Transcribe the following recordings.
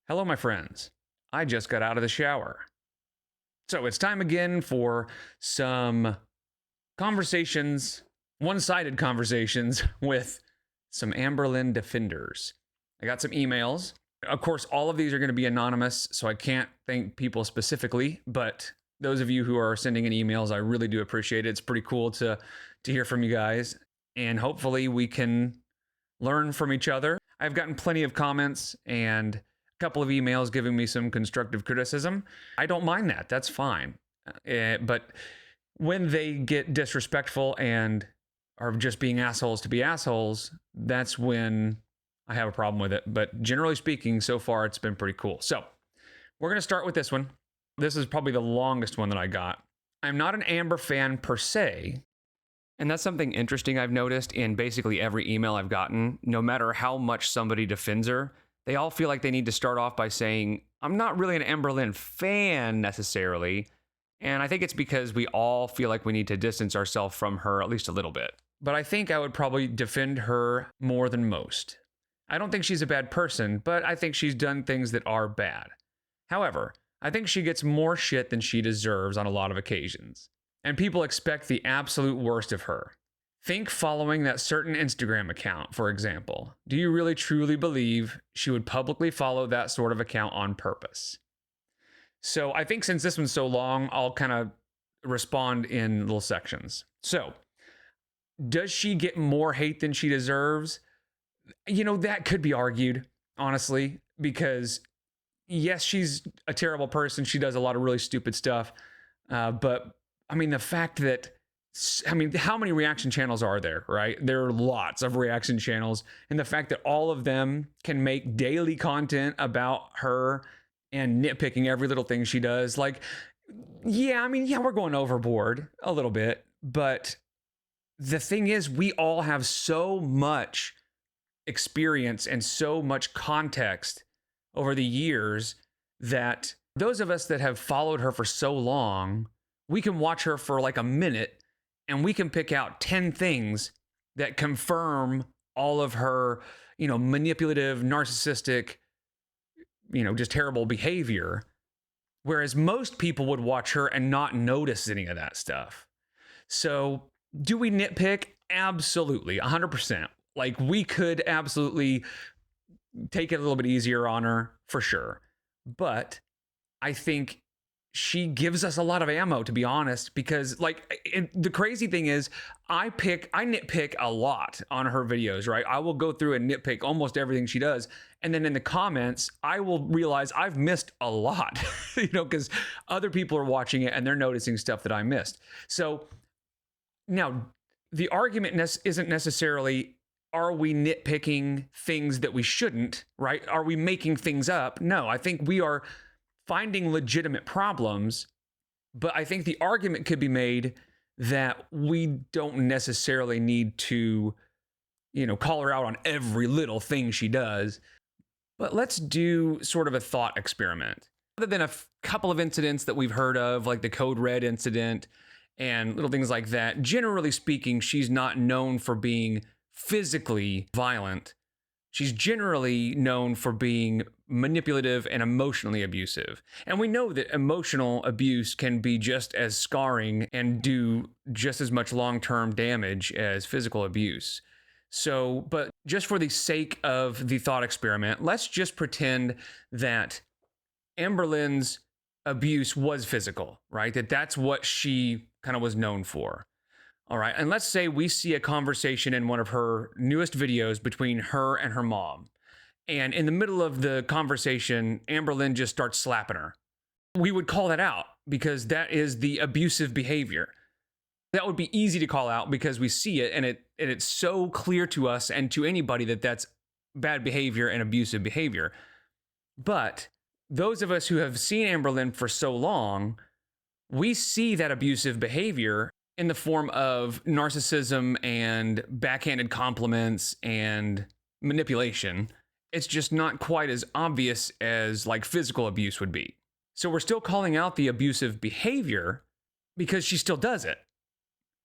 Hello, my friends. I just got out of the shower. So it's time again for some conversations, one sided conversations with some Amberlynn defenders. I got some emails. Of course, all of these are going to be anonymous, so I can't thank people specifically, but those of you who are sending in emails, I really do appreciate it. It's pretty cool to hear from you guys, and hopefully we can learn from each other. I've gotten plenty of comments and a couple of emails giving me some constructive criticism. I don't mind that. That's fine. But when they get disrespectful and are just being assholes to be assholes, that's when I have a problem with it. But generally speaking, so far it's been pretty cool. So we're going to start with this one. This is probably the longest one that I got. I'm not an Amber fan per se. And that's something interesting I've noticed in basically every email I've gotten. No matter how much somebody defends her, they all feel like they need to start off by saying, I'm not really an Amberlynn fan necessarily. And I think it's because we all feel like we need to distance ourselves from her at least a little bit. But I think I would probably defend her more than most. I don't think she's a bad person, but I think she's done things that are bad. However, I think she gets more shit than she deserves on a lot of occasions. And people expect the absolute worst of her. Think following that certain Instagram account, for example. Do you really truly believe she would publicly follow that sort of account on purpose? So I think since this one's so long, I'll kind of respond in little sections. So, does she get more hate than she deserves? You know, that could be argued, honestly, because yes, she's a terrible person. She does a lot of really stupid stuff. But I mean, the fact that, how many reaction channels are there, right? There are lots of reaction channels. And the fact that all of them can make daily content about her and nitpicking every little thing she does. Like, yeah, we're going overboard a little bit. But the thing is, we all have so much experience and so much context over the years that those of us that have followed her for so long, we can watch her for like a minute and we can pick out 10 things that confirm all of her, manipulative, narcissistic, just terrible behavior. Whereas most people would watch her and not notice any of that stuff. So do we nitpick? Absolutely, 100%. Like, we could absolutely take it a little bit easier on her for sure. But I think she gives us a lot of ammo, to be honest, because the crazy thing is I nitpick a lot on her videos, right? I will go through and nitpick almost everything she does. And then in the comments, I will realize I've missed a lot, because other people are watching it and they're noticing stuff that I missed. So now the argument isn't necessarily, are we nitpicking things that we shouldn't, right? Are we making things up? No, I think we are finding legitimate problems, but I think the argument could be made that we don't necessarily need to, call her out on every little thing she does. But let's do sort of a thought experiment. Other than a couple of incidents that we've heard of, like the Code Red incident and little things like that, generally speaking, she's not known for being physically violent. She's generally known for being manipulative and emotionally abusive. And we know that emotional abuse can be just as scarring and do just as much long-term damage as physical abuse. So, but just for the sake of the thought experiment, let's just pretend that Amberlynn's abuse was physical, right? That's what she kind of was known for. All right, and let's say we see a conversation in one of her newest videos between her and her mom. And in the middle of the conversation, Amberlynn just starts slapping her. We would call that out because that is the abusive behavior. That would be easy to call out because we see it and it's so clear to us and to anybody that that's bad behavior and abusive behavior. But those of us who have seen Amberlynn for so long, we see that abusive behavior in the form of narcissism and backhanded compliments and manipulation. It's just not quite as obvious as like physical abuse would be. So we're still calling out the abusive behavior because she still does it,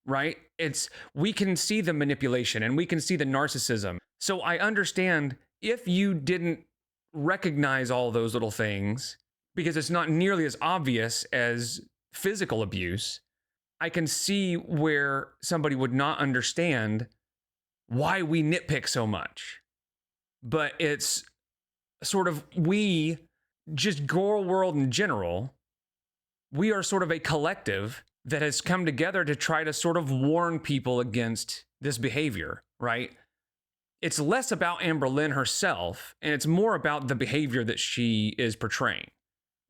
right? We can see the manipulation and we can see the narcissism. So I understand if you didn't recognize all those little things because it's not nearly as obvious as physical abuse. I can see where somebody would not understand why we nitpick so much. But it's sort of just Gorl World in general, we are sort of a collective that has come together to try to sort of warn people against this behavior, right? It's less about Amberlynn herself, and it's more about the behavior that she is portraying.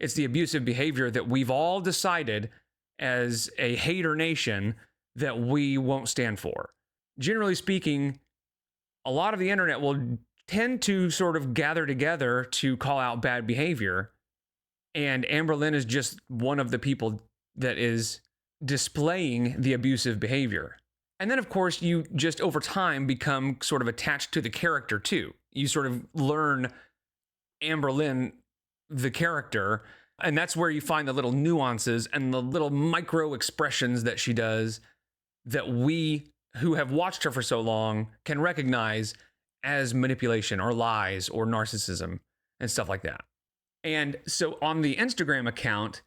It's the abusive behavior that we've all decided as a hater nation that we won't stand for. Generally speaking, a lot of the internet will tend to sort of gather together to call out bad behavior. And Amberlynn is just one of the people that is displaying the abusive behavior. And then, of course, you just over time become sort of attached to the character too. You sort of learn Amberlynn, the character, and that's where you find the little nuances and the little micro expressions that she does that we who have watched her for so long can recognize as manipulation or lies or narcissism and stuff like that. And so on the Instagram account,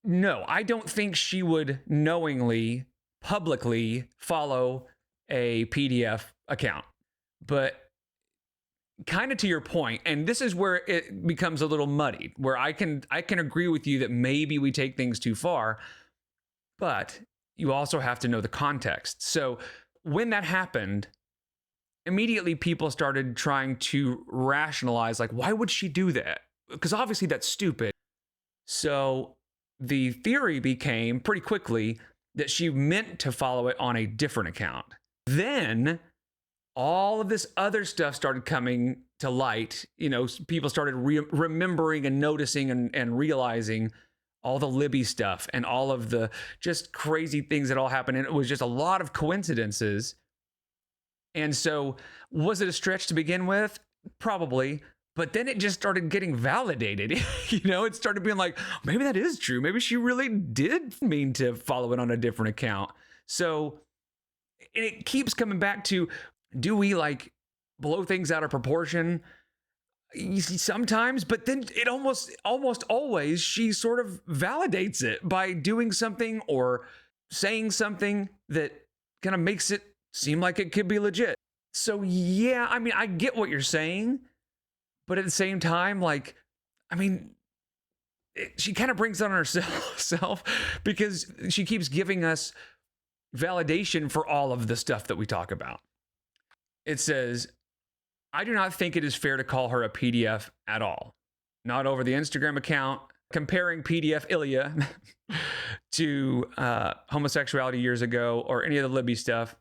no, I don't think she would knowingly, publicly follow a PDF account. But kind of to your point, and this is where it becomes a little muddied, where I can agree with you that maybe we take things too far, but you also have to know the context. So when that happened, immediately people started trying to rationalize, like, why would she do that? Because obviously that's stupid. So the theory became pretty quickly that she meant to follow it on a different account. Then all of this other stuff started coming to light. You know, people started remembering and noticing and realizing all the Libby stuff and all of the just crazy things that all happened. And it was just a lot of coincidences. And so was it a stretch to begin with? Probably. But then it just started getting validated. You know, it started being like, maybe that is true. Maybe she really did mean to follow it on a different account. So it keeps coming back to, do we like blow things out of proportion? Sometimes, but then it almost always she sort of validates it by doing something or saying something that kind of makes it seem like it could be legit. So yeah, I mean, I get what you're saying, but at the same time, like, I mean, she kind of brings it on herself because she keeps giving us validation for all of the stuff that we talk about. It says, I do not think it is fair to call her a PDF at all. Not over the Instagram account, comparing PDF Ilya to homosexuality years ago or any of the Libby stuff.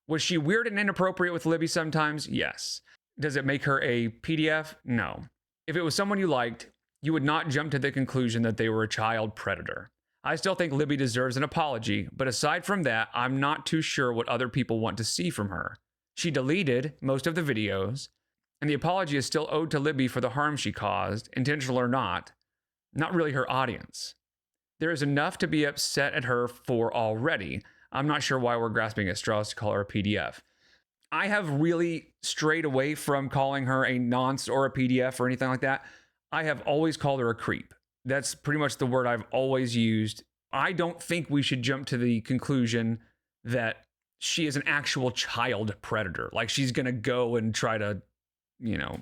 Was she weird and inappropriate with Libby sometimes? Yes. Does it make her a PDF? No. If it was someone you liked, you would not jump to the conclusion that they were a child predator. I still think Libby deserves an apology, but aside from that, I'm not too sure what other people want to see from her. She deleted most of the videos, and the apology is still owed to Libby for the harm she caused, intentional or not really her audience. There is enough to be upset at her for already. I'm not sure why we're grasping at straws to call her a PDF. I have really strayed away from calling her a nonce or a PDF or anything like that. I have always called her a creep. That's pretty much the word I've always used. I don't think we should jump to the conclusion that she is an actual child predator. Like she's going to go and try to, you know,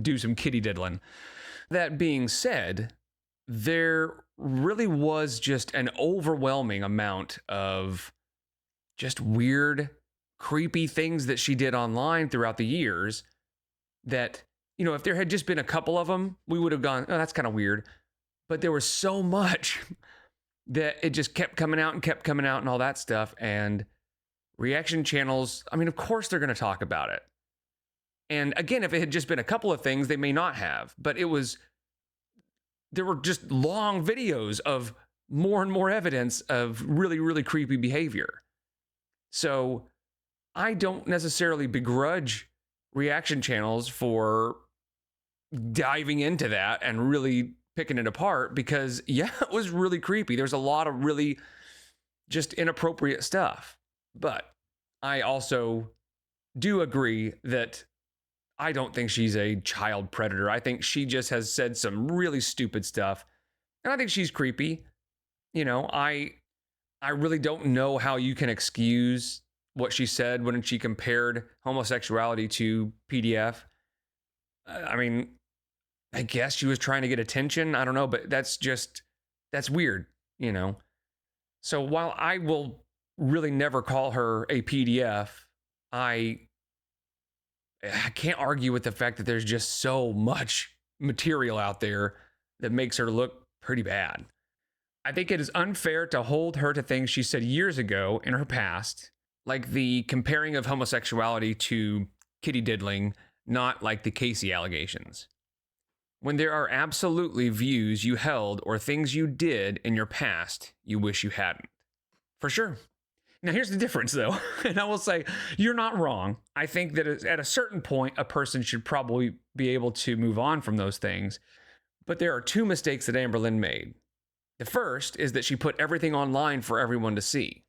do some kitty diddling. That being said, there really was just an overwhelming amount of just weird, creepy things that she did online throughout the years that, you know, if there had just been a couple of them, we would have gone, oh, that's kind of weird. But there was so much that it just kept coming out and all that stuff. And reaction channels, I mean, of course they're going to talk about it. And again, if it had just been a couple of things, they may not have. But there were just long videos of more and more evidence of really, really creepy behavior. So I don't necessarily begrudge reaction channels for diving into that and really picking it apart because, yeah, it was really creepy. There's a lot of really just inappropriate stuff. But I also do agree that I don't think she's a child predator. I think she just has said some really stupid stuff. And I think she's creepy. You know, I really don't know how you can excuse what she said when she compared homosexuality to PDF. I mean, I guess she was trying to get attention. I don't know, but that's weird, you know? So while I will really never call her a PDF, I can't argue with the fact that there's just so much material out there that makes her look pretty bad. I think it is unfair to hold her to things she said years ago in her past, like the comparing of homosexuality to kitty diddling, not like the Casey allegations. When there are absolutely views you held or things you did in your past you wish you hadn't. For sure. Now, here's the difference, though. And I will say, you're not wrong. I think that at a certain point, a person should probably be able to move on from those things. But there are two mistakes that Amberlynn made. The first is that she put everything online for everyone to see.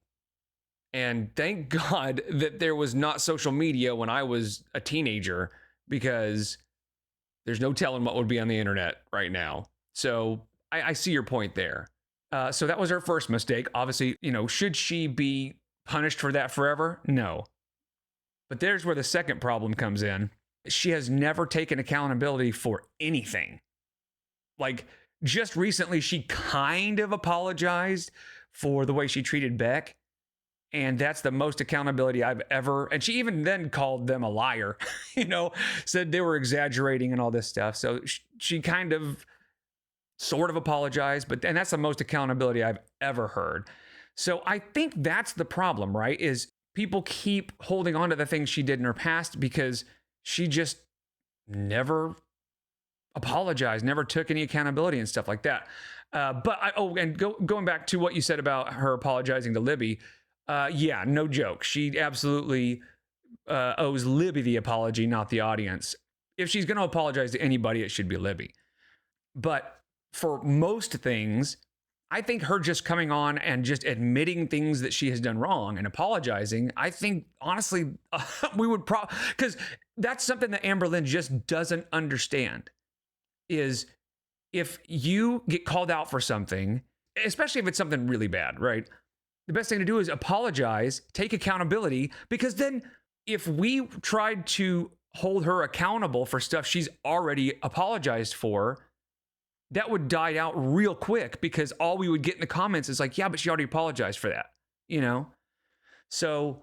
And thank God that there was not social media when I was a teenager, because there's no telling what would be on the internet right now. So I see your point there. So that was her first mistake. Obviously, you know, should she be punished for that forever? No. But there's where the second problem comes in. She has never taken accountability for anything. Like, just recently, she kind of apologized for the way she treated Beck. And that's the most accountability I've ever. And she even then called them a liar, you know, said they were exaggerating and all this stuff. So she kind of sort of apologized, and that's the most accountability I've ever heard. So I think that's the problem, right? Is people keep holding on to the things she did in her past because she just never apologized, never took any accountability and stuff like that. Going back to what you said about her apologizing to Libby, yeah, no joke. She absolutely owes Libby the apology, not the audience. If she's going to apologize to anybody, it should be Libby. But for most things, I think her just coming on and just admitting things that she has done wrong and apologizing, I think, honestly, we would because that's something that Amberlynn just doesn't understand, is if you get called out for something, especially if it's something really bad, right? The best thing to do is apologize, take accountability, because then if we tried to hold her accountable for stuff she's already apologized for, that would die out real quick, because all we would get in the comments is like, yeah, but she already apologized for that, you know? So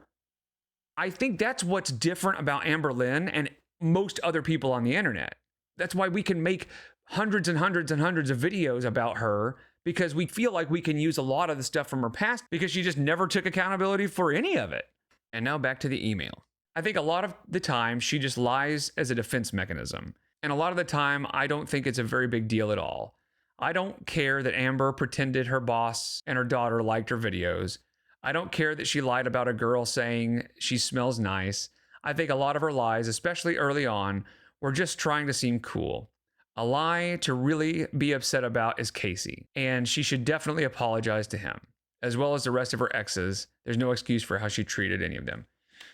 I think that's what's different about Amberlynn and most other people on the internet. That's why we can make hundreds and hundreds and hundreds of videos about her, because we feel like we can use a lot of the stuff from her past because she just never took accountability for any of it. And now back to the email. I think a lot of the time she just lies as a defense mechanism. And a lot of the time, I don't think it's a very big deal at all. I don't care that Amber pretended her boss and her daughter liked her videos. I don't care that she lied about a girl saying she smells nice. I think a lot of her lies, especially early on, were just trying to seem cool. A lie to really be upset about is Casey, and she should definitely apologize to him, as well as the rest of her exes. There's no excuse for how she treated any of them.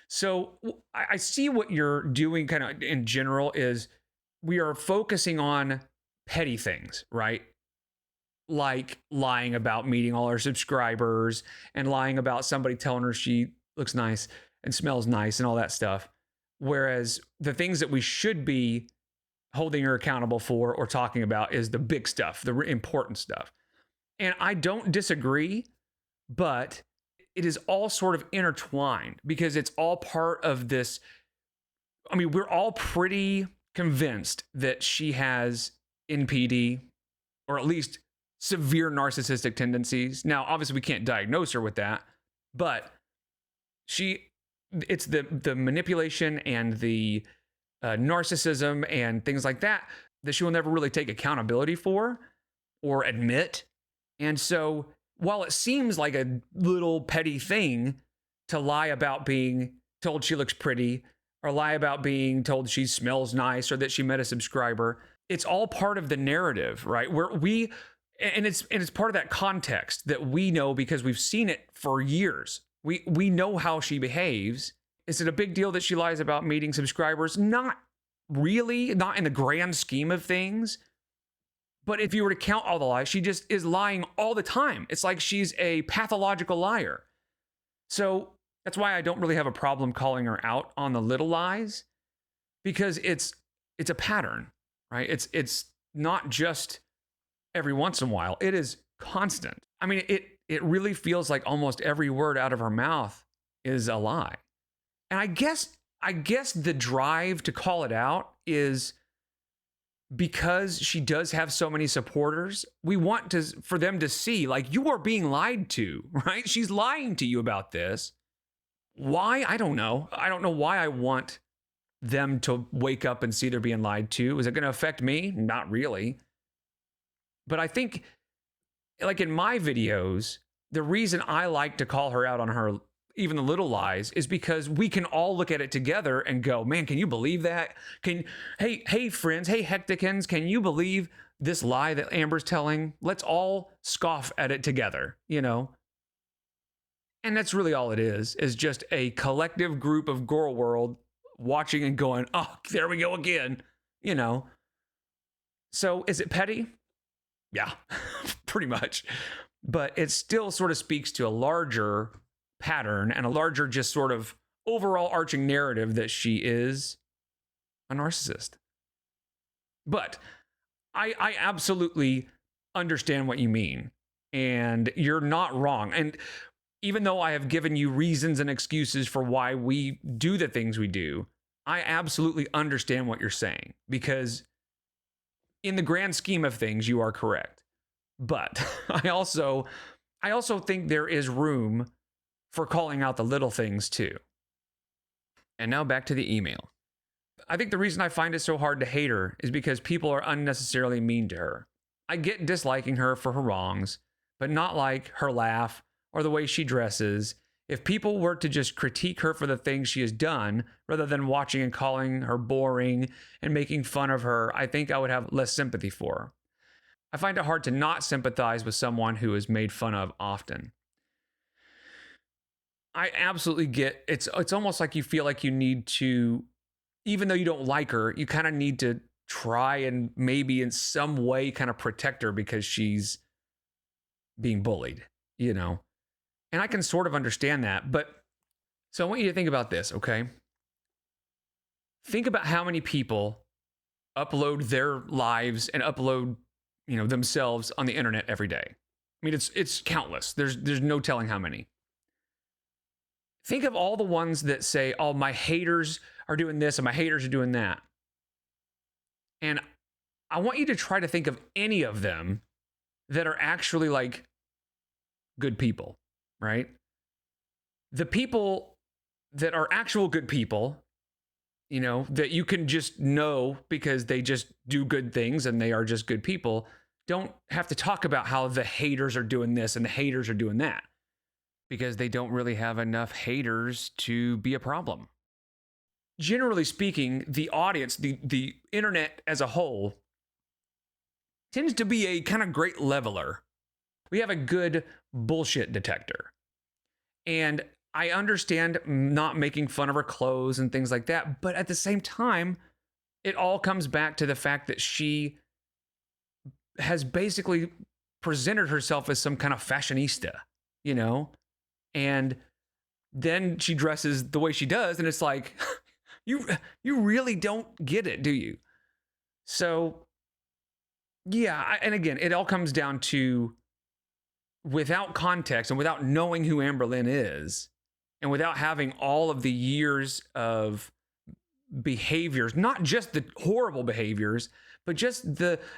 So I see what you're doing kind of in general is we are focusing on petty things, right? Like lying about meeting all her subscribers and lying about somebody telling her she looks nice and smells nice and all that stuff. Whereas the things that we should be holding her accountable for or talking about is the big stuff, the important stuff. And I don't disagree, but it is all sort of intertwined because it's all part of this. I mean, we're all pretty convinced that she has NPD, or at least severe narcissistic tendencies. Now, obviously, we can't diagnose her with that, but it's the manipulation and the narcissism and things like that she will never really take accountability for or admit. And so while it seems like a little petty thing to lie about being told she looks pretty or lie about being told she smells nice or that she met a subscriber, it's all part of the narrative, right? It's part of that context that we know because we've seen it for years. We know how she behaves. Is it a big deal that she lies about meeting subscribers? Not really, not in the grand scheme of things. But if you were to count all the lies, she just is lying all the time. It's like she's a pathological liar. So that's why I don't really have a problem calling her out on the little lies, because it's a pattern, right? It's not just every once in a while. It is constant. I mean, it really feels like almost every word out of her mouth is a lie. And I guess the drive to call it out is because she does have so many supporters. We want for them to see, like, you are being lied to, right? She's lying to you about this. Why? I don't know. I don't know why I want them to wake up and see they're being lied to. Is it going to affect me? Not really. But I think, like in my videos, the reason I like to call her out on her, even the little lies, is because we can all look at it together and go, man, can you believe that? Hey friends, hey hecticans, can you believe this lie that Amber's telling? Let's all scoff at it together, you know? And that's really all it is just a collective group of Gorl World watching and going, oh, there we go again, you know? So is it petty? Yeah, pretty much. But it still sort of speaks to a larger pattern and a larger just sort of overall arching narrative that she is a narcissist. But I absolutely understand what you mean, and you're not wrong. And even though I have given you reasons and excuses for why we do the things we do, I absolutely understand what you're saying, because in the grand scheme of things, you are correct. But I also think there is room for calling out the little things too. And now back to the email. I think the reason I find it so hard to hate her is because people are unnecessarily mean to her. I get disliking her for her wrongs, but not like her laugh or the way she dresses. If people were to just critique her for the things she has done, rather than watching and calling her boring and making fun of her, I think I would have less sympathy for her. I find it hard to not sympathize with someone who is made fun of often. I absolutely get it's almost like you feel like you need to, even though you don't like her, you kind of need to try and maybe in some way kind of protect her because she's being bullied, you know? And I can sort of understand that. But so I want you to think about this, okay? Think about how many people upload their lives and upload, you know, themselves on the internet every day. I mean, it's countless. There's no telling how many. Think of all the ones that say, oh, my haters are doing this and my haters are doing that. And I want you to try to think of any of them that are actually like good people, right? The people that are actual good people, you know, that you can just know because they just do good things and they are just good people, don't have to talk about how the haters are doing this and the haters are doing that, because they don't really have enough haters to be a problem. Generally speaking, the audience, the internet as a whole, tends to be a kind of great leveler. We have a good bullshit detector. And I understand not making fun of her clothes and things like that, but at the same time, it all comes back to the fact that she has basically presented herself as some kind of fashionista, you know? And then she dresses the way she does, and it's like, you really don't get it, do you? So, yeah, and again, it all comes down to, without context and without knowing who Amberlynn is, and without having all of the years of behaviors, not just the horrible behaviors, but just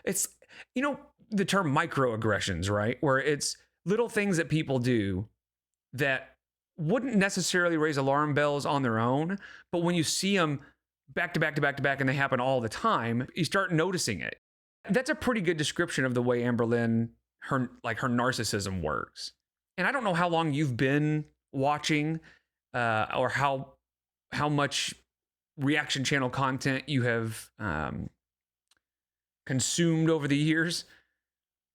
it's, you know, the term microaggressions, right? Where it's little things that people do that wouldn't necessarily raise alarm bells on their own, but when you see them back to back to back to back and they happen all the time, you start noticing it. That's a pretty good description of the way Amberlynn, her narcissism works. And I don't know how long you've been watching or how much reaction channel content you have consumed over the years,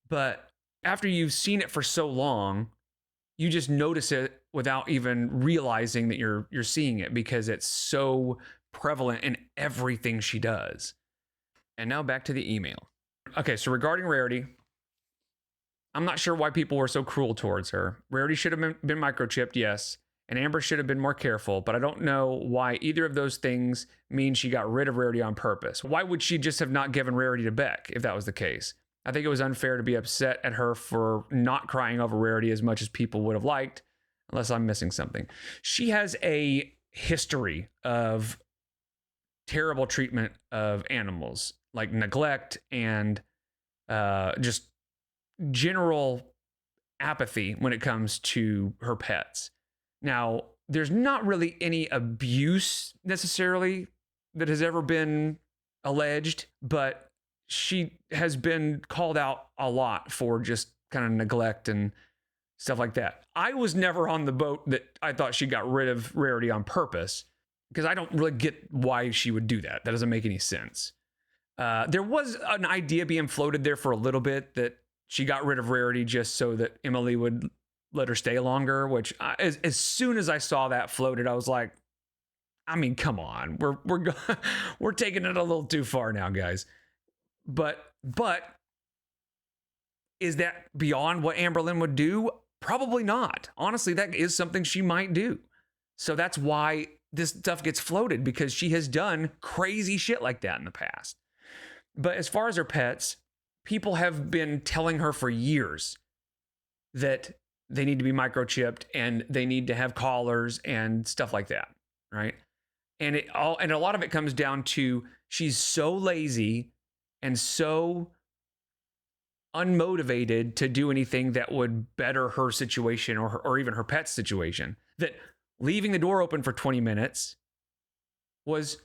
but after you've seen it for so long, you just notice it without even realizing that you're seeing it, because it's so prevalent in everything she does. And now back to the email. Okay, so regarding Rarity, I'm not sure why people were so cruel towards her. Rarity should have been microchipped, yes, and Amber should have been more careful, but I don't know why either of those things mean she got rid of Rarity on purpose. Why would she just have not given Rarity to Beck if that was the case? I think it was unfair to be upset at her for not crying over Rarity as much as people would have liked, unless I'm missing something. She has a history of terrible treatment of animals, like neglect and just general apathy when it comes to her pets. Now, there's not really any abuse necessarily that has ever been alleged, but she has been called out a lot for just kind of neglect and stuff like that. I was never on the boat that I thought she got rid of Rarity on purpose, because I don't really get why she would do that. That doesn't make any sense. There was an idea being floated there for a little bit that she got rid of Rarity just so that Emily would let her stay longer, which as soon as I saw that floated, I was like, I mean, come on, we're taking it a little too far now, guys. But is that beyond what Amberlynn would do? Probably not. Honestly, that is something she might do. So that's why this stuff gets floated, because she has done crazy shit like that in the past. But as far as her pets, people have been telling her for years that they need to be microchipped and they need to have collars and stuff like that, right? And a lot of it comes down to she's so lazy and so unmotivated to do anything that would better her situation or even her pet's situation, that leaving the door open for 20 minutes was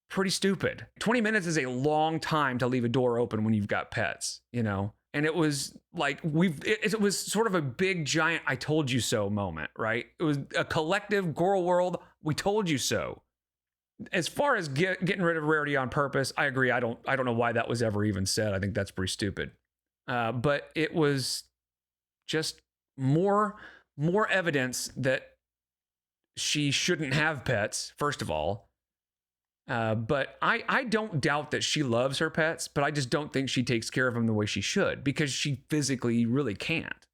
pretty stupid. 20 minutes is a long time to leave a door open when you've got pets, you know? And it was like, it was sort of a big giant I told you so moment, right? It was a collective Gorl World, we told you so. As far as getting rid of Rarity on purpose, I agree. I don't know why that was ever even said. I think that's pretty stupid. But it was just more evidence that she shouldn't have pets, first of all. But I don't doubt that she loves her pets, but I just don't think she takes care of them the way she should, because she physically really can't.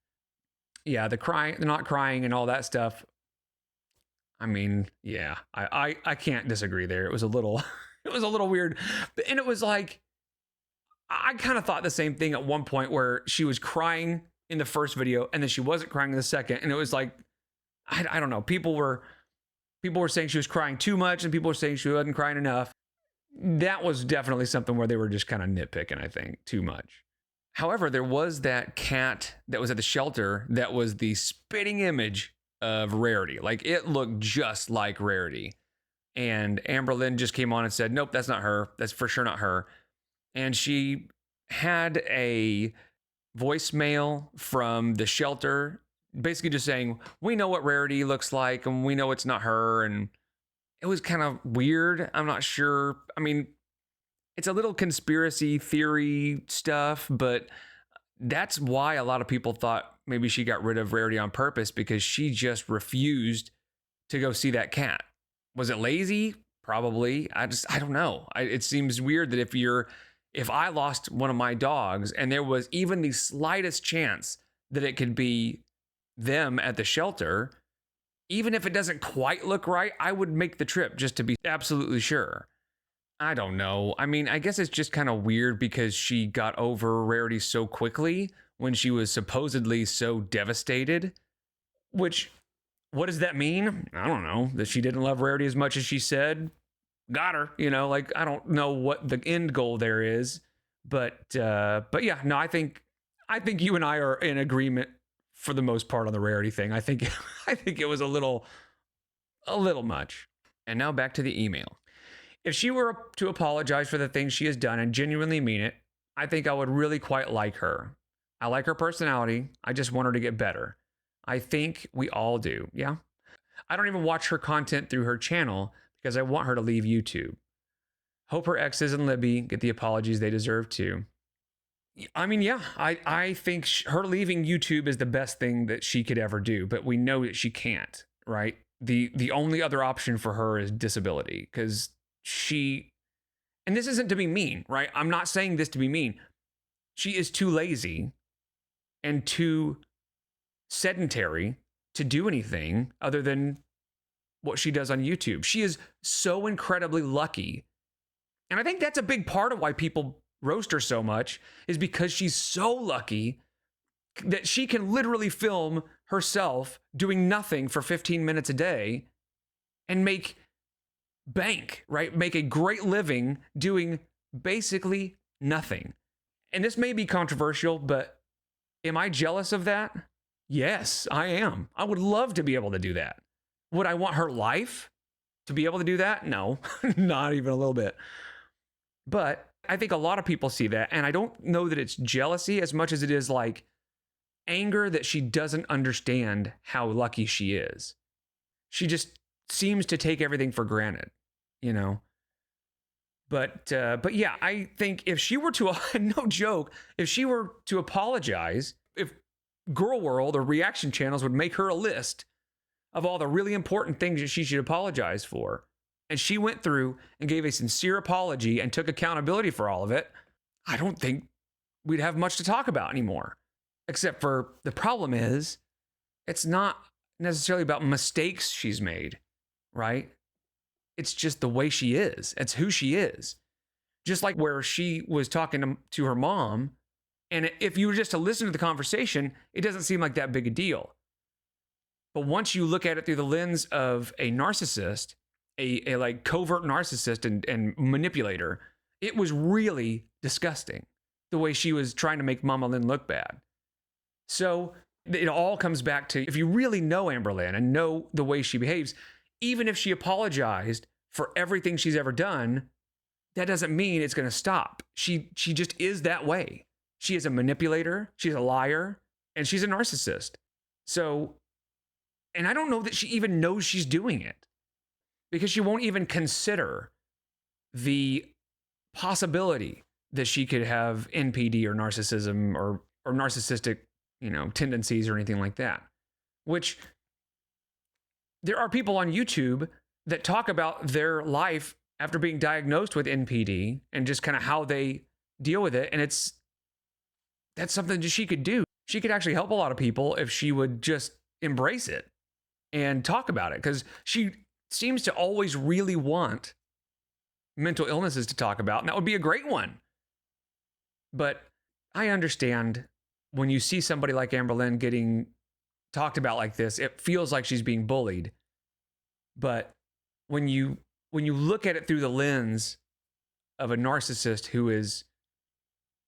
Yeah, the not crying and all that stuff. I mean, yeah, I can't disagree there. It was a little weird. And it was like, I kind of thought the same thing at one point, where she was crying in the first video and then she wasn't crying in the second. And it was like, I don't know. People were saying she was crying too much and people were saying she wasn't crying enough. That was definitely something where they were just kind of nitpicking, I think, too much. However, there was that cat that was at the shelter that was the spitting image of Rarity. Like, it looked just like Rarity. And Amberlynn just came on and said, nope, that's not her. That's for sure not her. And she had a voicemail from the shelter, basically just saying, we know what Rarity looks like and we know it's not her. And it was kind of weird. I'm not sure. I mean, it's a little conspiracy theory stuff, but that's why a lot of people thought maybe she got rid of Rarity on purpose, because she just refused to go see that cat. Was it lazy? Probably. I don't know. It seems weird that if I lost one of my dogs and there was even the slightest chance that it could be them at the shelter, even if it doesn't quite look right, I would make the trip just to be absolutely sure. I don't know. I mean, I guess it's just kind of weird because she got over Rarity so quickly when she was supposedly so devastated. Which, what does that mean? I don't know. That she didn't love Rarity as much as she said. Got her, you know, like, I don't know what the end goal there is. But yeah, no, I think you and I are in agreement for the most part on the Rarity thing. I think it was a little much. And now back to the email. If she were to apologize for the things she has done and genuinely mean it, I think I would really quite like her. I like her personality. I just want her to get better. I think we all do. Yeah. I don't even watch her content through her channel because I want her to leave YouTube. Hope her exes and Libby get the apologies they deserve too. I mean, yeah, I think her leaving YouTube is the best thing that she could ever do, but we know that she can't, right? The only other option for her is disability, because she, and this isn't to be mean, right? I'm not saying this to be mean. She is too lazy and too sedentary to do anything other than what she does on YouTube. She is so incredibly lucky. And I think that's a big part of why people roast her so much, is because she's so lucky that she can literally film herself doing nothing for 15 minutes a day and make bank, right? Make a great living doing basically nothing. And this may be controversial, but am I jealous of that? Yes, I am. I would love to be able to do that. Would I want her life to be able to do that? No, not even a little bit. But I think a lot of people see that, and I don't know that it's jealousy as much as it is like anger that she doesn't understand how lucky she is. She just seems to take everything for granted, you know? But yeah, I think if she were to, no joke, if she were to apologize, if Gorl World or reaction channels would make her a list of all the really important things that she should apologize for, and she went through and gave a sincere apology and took accountability for all of it, I don't think we'd have much to talk about anymore. Except for the problem is, it's not necessarily about mistakes she's made, right? It's just the way she is. It's who she is. Just like where she was talking to her mom, and if you were just to listen to the conversation, it doesn't seem like that big a deal. But once you look at it through the lens of a narcissist, a like covert narcissist and manipulator, it was really disgusting the way she was trying to make Mama Lynn look bad. So it all comes back to, if you really know Amberlynn and know the way she behaves, even if she apologized for everything she's ever done, that doesn't mean it's going to stop. She just is that way. She is a manipulator, she's a liar, and she's a narcissist. So, and I don't know that she even knows she's doing it, because she won't even consider the possibility that she could have NPD or narcissism or narcissistic, tendencies or anything like that. Which there are people on YouTube that talk about their life after being diagnosed with NPD and just kind of how they deal with it. And that's something that she could do. She could actually help a lot of people if she would just embrace it and talk about it, because she seems to always really want mental illnesses to talk about, and that would be a great one. But I understand when you see somebody like Amberlynn getting talked about like this, it feels like she's being bullied. But when you look at it through the lens of a narcissist who is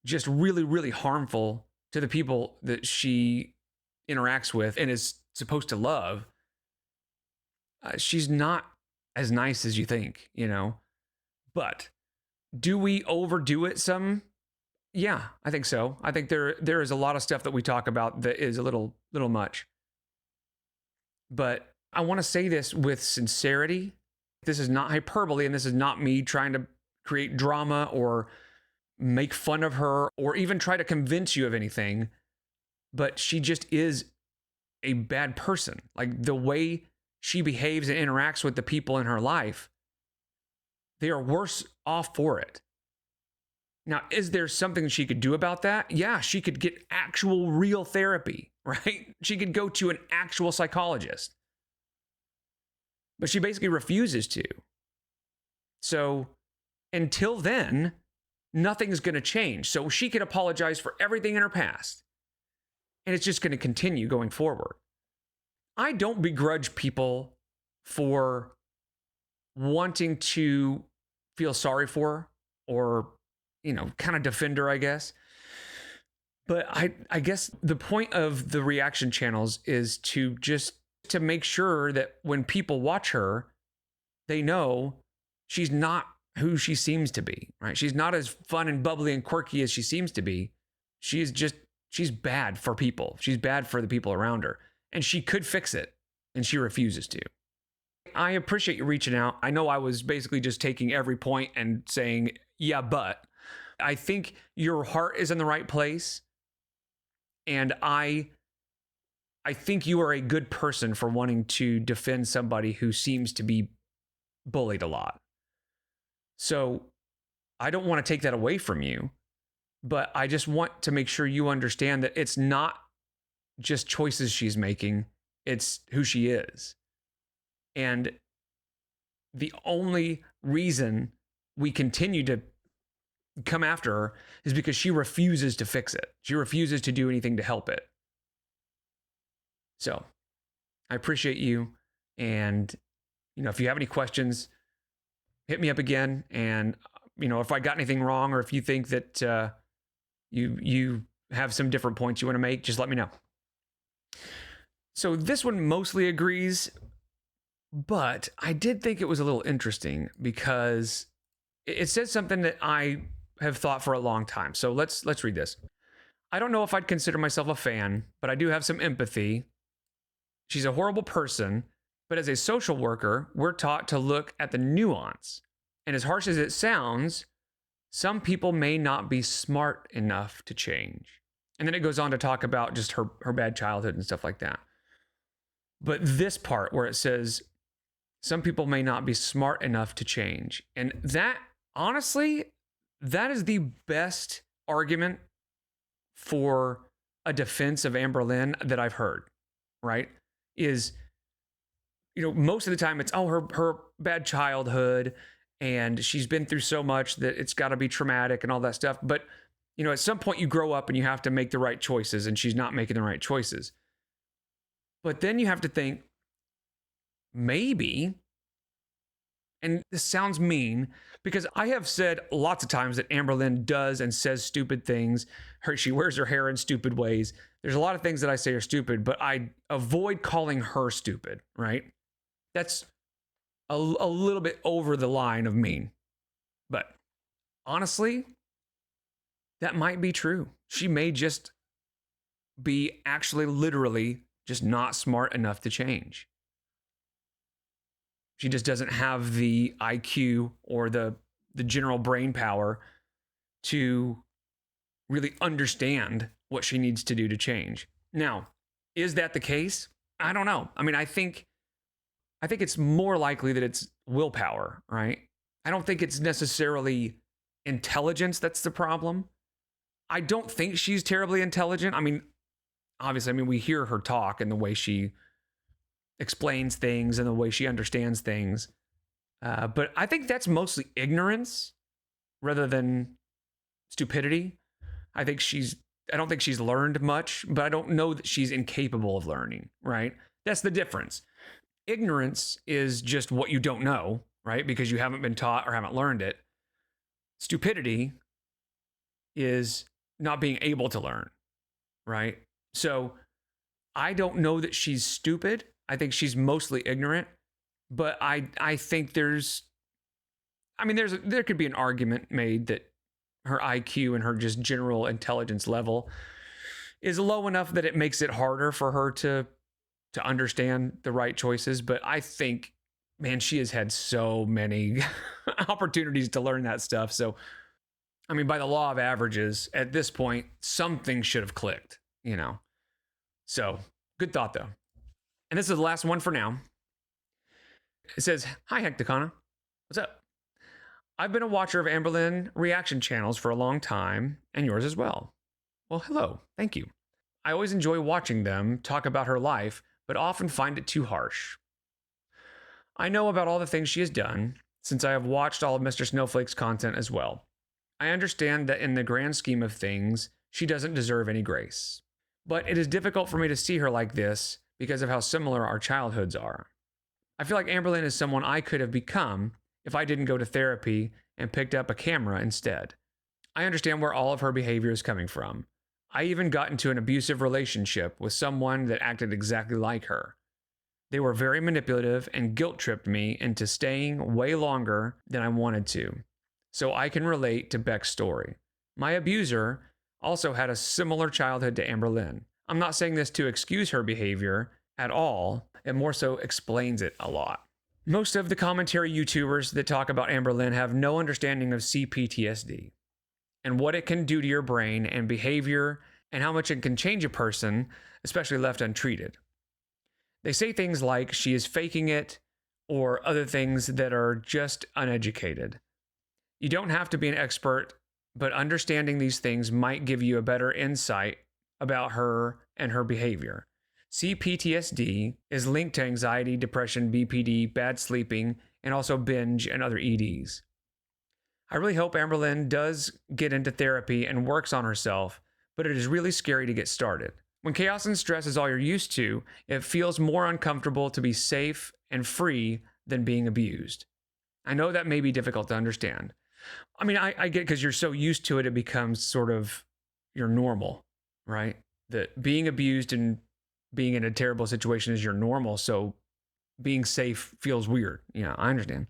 just really, really harmful to the people that she interacts with and is supposed to love, she's not as nice as you think, But do we overdo it some? Yeah, I think so. I think there is a lot of stuff that we talk about that is a little much. But I want to say this with sincerity. This is not hyperbole, and this is not me trying to create drama or make fun of her or even try to convince you of anything. But she just is a bad person. Like, the way she behaves and interacts with the people in her life, they are worse off for it. Now, is there something she could do about that? Yeah, she could get actual real therapy, right? She could go to an actual psychologist. But she basically refuses to. So until then, nothing's going to change. So she can apologize for everything in her past, and it's just going to continue going forward. I don't begrudge people for wanting to feel sorry for her or, kind of defend her, I guess. But I guess the point of the reaction channels is to make sure that when people watch her, they know she's not who she seems to be, right? She's not as fun and bubbly and quirky as she seems to be. She's bad for people. She's bad for the people around her. And she could fix it, and she refuses to. I appreciate you reaching out. I know I was basically just taking every point and saying, yeah, but I think your heart is in the right place. And I think you are a good person for wanting to defend somebody who seems to be bullied a lot. So I don't want to take that away from you, but I just want to make sure you understand that it's not just choices she's making, it's who she is. And the only reason we continue to come after her is because she refuses to fix it. She refuses to do anything to help it. So I appreciate you. And, if you have any questions, hit me up again. And, if I got anything wrong, or if you think that you have some different points you want to make, just let me know. So this one mostly agrees, but I did think it was a little interesting because it says something that I have thought for a long time. So let's read this. I don't know if I'd consider myself a fan, but I do have some empathy. She's a horrible person, but as a social worker, we're taught to look at the nuance. And as harsh as it sounds, some people may not be smart enough to change. And then it goes on to talk about just her bad childhood and stuff like that. But this part where it says, some people may not be smart enough to change. And that, honestly, that is the best argument for a defense of Amberlynn that I've heard, right? Is, most of the time it's, her bad childhood and she's been through so much that it's got to be traumatic and all that stuff. But, at some point you grow up and you have to make the right choices, and she's not making the right choices. But then you have to think, maybe, and this sounds mean, because I have said lots of times that Amberlynn does and says stupid things. She wears her hair in stupid ways. There's a lot of things that I say are stupid, but I avoid calling her stupid, right? That's a little bit over the line of mean. But honestly, that might be true. She may just be actually literally just not smart enough to change. She just doesn't have the IQ or the general brain power to really understand what she needs to do to change. Now, is that the case? I don't know. I mean, I think it's more likely that it's willpower, right? I don't think it's necessarily intelligence that's the problem. I don't think she's terribly intelligent. I mean, obviously, we hear her talk and the way she explains things and the way she understands things. But I think that's mostly ignorance rather than stupidity. I don't think she's learned much, but I don't know that she's incapable of learning, right? That's the difference. Ignorance is just what you don't know, right? Because you haven't been taught or haven't learned it. Stupidity is not being able to learn, right? So I don't know that she's stupid. I think she's mostly ignorant, but I think there could be an argument made that her IQ and her just general intelligence level is low enough that it makes it harder for her to understand the right choices. But I think, man, she has had so many opportunities to learn that stuff. So, by the law of averages, at this point, something should have clicked, So, good thought, though. And this is the last one for now. It says, hi, hecticana. What's up? I've been a watcher of Amberlynn reaction channels for a long time, and yours as well. Well, hello. Thank you. I always enjoy watching them talk about her life, but often find it too harsh. I know about all the things she has done, since I have watched all of Mr. Snowflake's content as well. I understand that in the grand scheme of things, she doesn't deserve any grace. But it is difficult for me to see her like this because of how similar our childhoods are. I feel like Amberlynn is someone I could have become if I didn't go to therapy and picked up a camera instead. I understand where all of her behavior is coming from. I even got into an abusive relationship with someone that acted exactly like her. They were very manipulative and guilt-tripped me into staying way longer than I wanted to. So I can relate to Beck's story. My abuser also had a similar childhood to Amberlynn. I'm not saying this to excuse her behavior at all. It more so explains it a lot. Most of the commentary YouTubers that talk about Amberlynn have no understanding of CPTSD and what it can do to your brain and behavior and how much it can change a person, especially left untreated. They say things like she is faking it or other things that are just uneducated. You don't have to be an expert, but understanding these things might give you a better insight about her and her behavior. CPTSD is linked to anxiety, depression, BPD, bad sleeping, and also binge and other EDs. I really hope Amberlynn does get into therapy and works on herself, but it is really scary to get started. When chaos and stress is all you're used to, it feels more uncomfortable to be safe and free than being abused. I know that may be difficult to understand. I mean, I get it because you're so used to it, it becomes sort of your normal, right? That being abused and being in a terrible situation is your normal, so being safe feels weird. Yeah, I understand.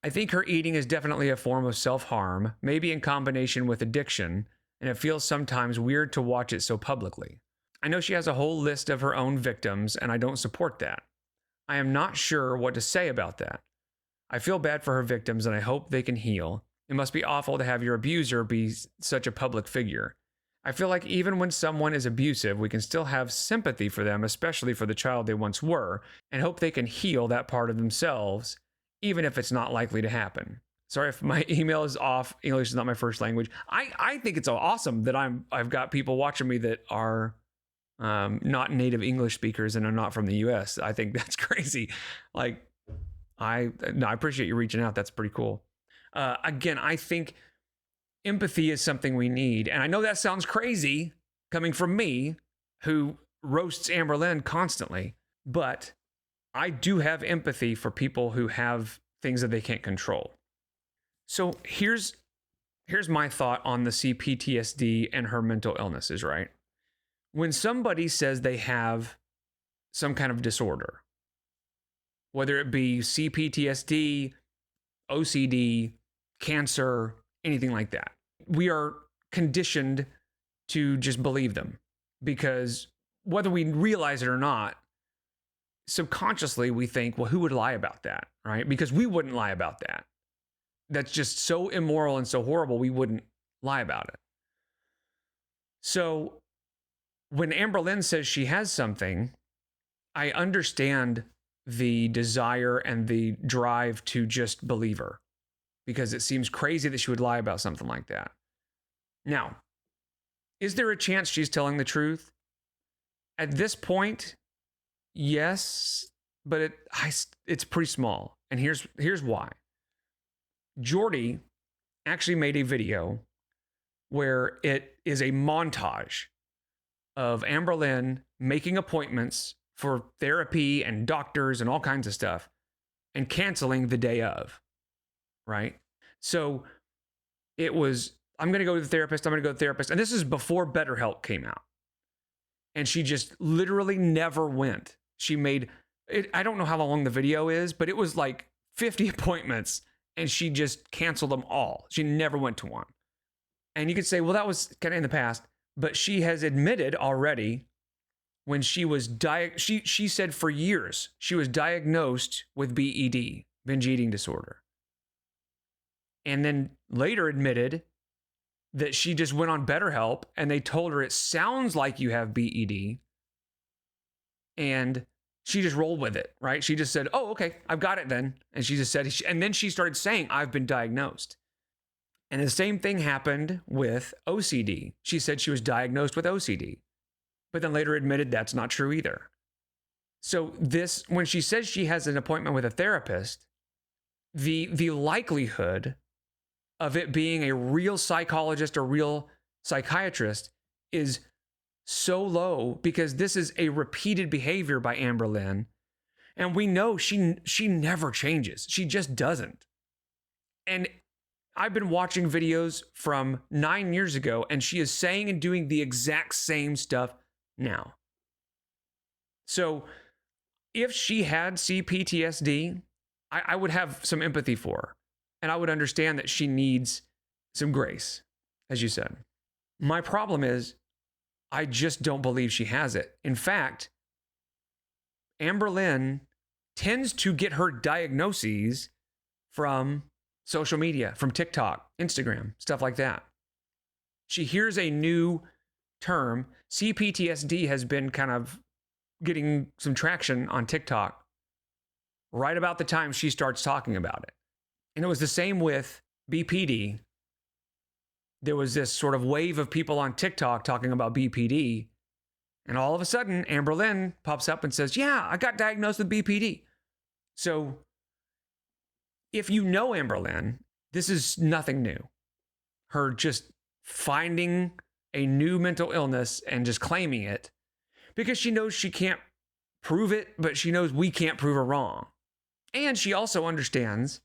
I think her eating is definitely a form of self-harm, maybe in combination with addiction, and it feels sometimes weird to watch it so publicly. I know she has a whole list of her own victims, and I don't support that. I am not sure what to say about that. I feel bad for her victims, and I hope they can heal. It must be awful to have your abuser be such a public figure. I feel like even when someone is abusive, we can still have sympathy for them, especially for the child they once were, and hope they can heal that part of themselves, even if it's not likely to happen. Sorry if my email is off. English is not my first language. I think it's awesome that I've got people watching me that are not native English speakers and are not from the US. I think that's crazy. Like, I appreciate you reaching out. That's pretty cool. Again, I think empathy is something we need. And I know that sounds crazy coming from me, who roasts Amberlynn constantly, but I do have empathy for people who have things that they can't control. So here's my thought on the CPTSD and her mental illnesses, right? When somebody says they have some kind of disorder, whether it be CPTSD, OCD, cancer, anything like that, we are conditioned to just believe them, because whether we realize it or not, subconsciously we think, well, who would lie about that, right? Because we wouldn't lie about that. That's just so immoral and so horrible, we wouldn't lie about it. So when Amberlynn says she has something, I understand the desire and the drive to just believe her, because it seems crazy that she would lie about something like that. Now, is there a chance she's telling the truth? At this point, yes, but it's pretty small. And here's why. Jordy actually made a video where it is a montage of Amberlynn making appointments for therapy and doctors and all kinds of stuff and canceling the day of, right? So it was, I'm going to go to the therapist. And this is before BetterHelp came out. And she just literally never went. She made it, I don't know how long the video is, but it was like 50 appointments and she just canceled them all. She never went to one. And you could say, well, that was kind of in the past, but she has admitted already when she was she said for years she was diagnosed with BED, binge eating disorder. And then later admitted that she just went on BetterHelp and they told her it sounds like you have BED. And she just rolled with it, right? She just said, oh, okay, I've got it then. And she just said, and then she started saying, I've been diagnosed. And the same thing happened with OCD. She said she was diagnosed with OCD, but then later admitted that's not true either. So when she says she has an appointment with a therapist, the likelihood of it being a real psychologist or real psychiatrist is so low, because this is a repeated behavior by Amberlynn. And we know she never changes. She just doesn't. And I've been watching videos from 9 years ago, and she is saying and doing the exact same stuff now. So if she had CPTSD, I would have some empathy for her. And I would understand that she needs some grace, as you said. My problem is, I just don't believe she has it. In fact, Amberlynn tends to get her diagnoses from social media, from TikTok, Instagram, stuff like that. She hears a new term. CPTSD has been kind of getting some traction on TikTok right about the time she starts talking about it. And it was the same with BPD, there was this sort of wave of people on TikTok talking about BPD. And all of a sudden, Amberlynn pops up and says, yeah, I got diagnosed with BPD. So if you know Amberlynn, this is nothing new. Her just finding a new mental illness and just claiming it because she knows she can't prove it, but she knows we can't prove her wrong. And she also understands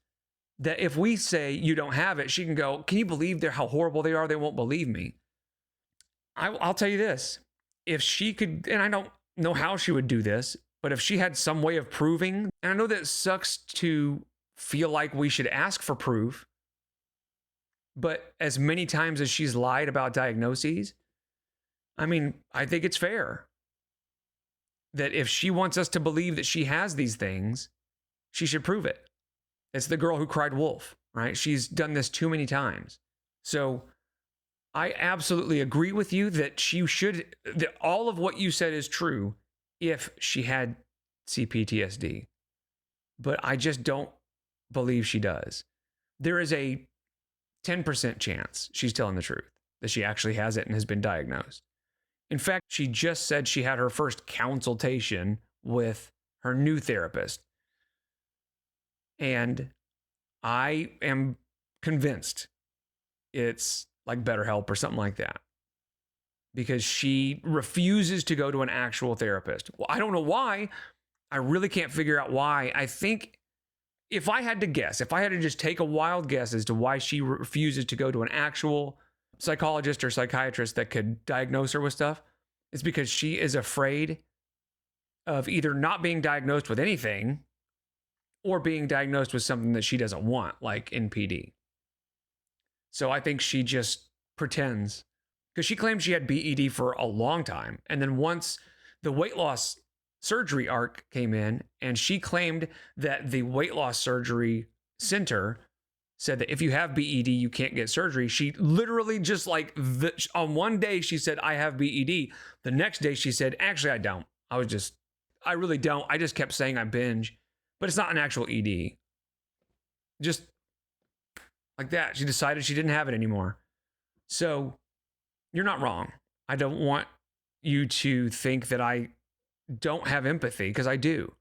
that if we say you don't have it, she can go, can you believe how horrible they are? They won't believe me. I'll tell you this. If she could, and I don't know how she would do this, but if she had some way of proving, and I know that it sucks to feel like we should ask for proof, but as many times as she's lied about diagnoses, I mean, I think it's fair that if she wants us to believe that she has these things, she should prove it. It's the girl who cried wolf, right? She's done this too many times. So I absolutely agree with you that that all of what you said is true if she had CPTSD. But I just don't believe she does. There is a 10% chance she's telling the truth, that she actually has it and has been diagnosed. In fact, she just said she had her first consultation with her new therapist. And I am convinced it's like BetterHelp or something like that, because she refuses to go to an actual therapist. Well, I don't know why. I really can't figure out why. I think if I had to guess, if I had to just take a wild guess as to why she refuses to go to an actual psychologist or psychiatrist that could diagnose her with stuff, it's because she is afraid of either not being diagnosed with anything or being diagnosed with something that she doesn't want, like NPD. So I think she just pretends, because she claimed she had BED for a long time. And then once the weight loss surgery arc came in, and she claimed that the weight loss surgery center said that if you have BED, you can't get surgery. She literally just on one day she said, I have BED. The next day she said, actually, I don't. I really don't. I just kept saying I binge, but it's not an actual ED. Just like that. She decided she didn't have it anymore. So you're not wrong. I don't want you to think that I don't have empathy, because I do.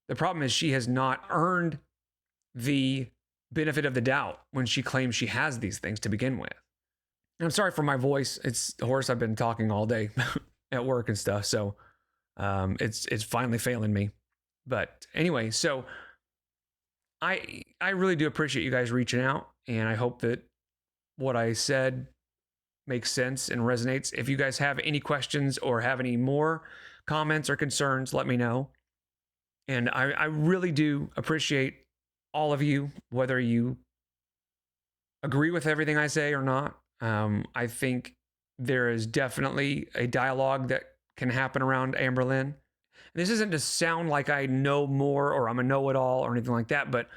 The problem is she has not earned the benefit of the doubt when she claims she has these things to begin with. And I'm sorry for my voice. It's the horse. I've been talking all day at work and stuff. So it's finally failing me. But anyway, so I really do appreciate you guys reaching out, and I hope that what I said makes sense and resonates. If you guys have any questions or have any more comments or concerns, let me know. And I really do appreciate all of you, whether you agree with everything I say or not. I think there is definitely a dialogue that can happen around Amberlynn. This isn't to sound like I know more or I'm a know-it-all or anything like that, but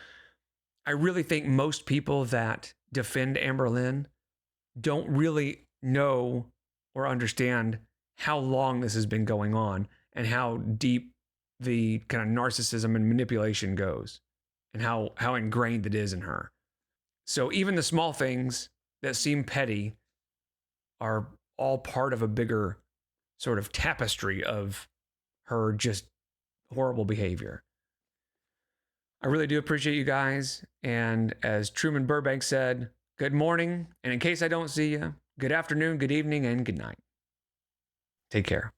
I really think most people that defend Amberlynn don't really know or understand how long this has been going on and how deep the kind of narcissism and manipulation goes and how ingrained it is in her. So even the small things that seem petty are all part of a bigger sort of tapestry of her just horrible behavior. I really do appreciate you guys. And as Truman Burbank said, good morning. And in case I don't see you, good afternoon, good evening, and good night. Take care.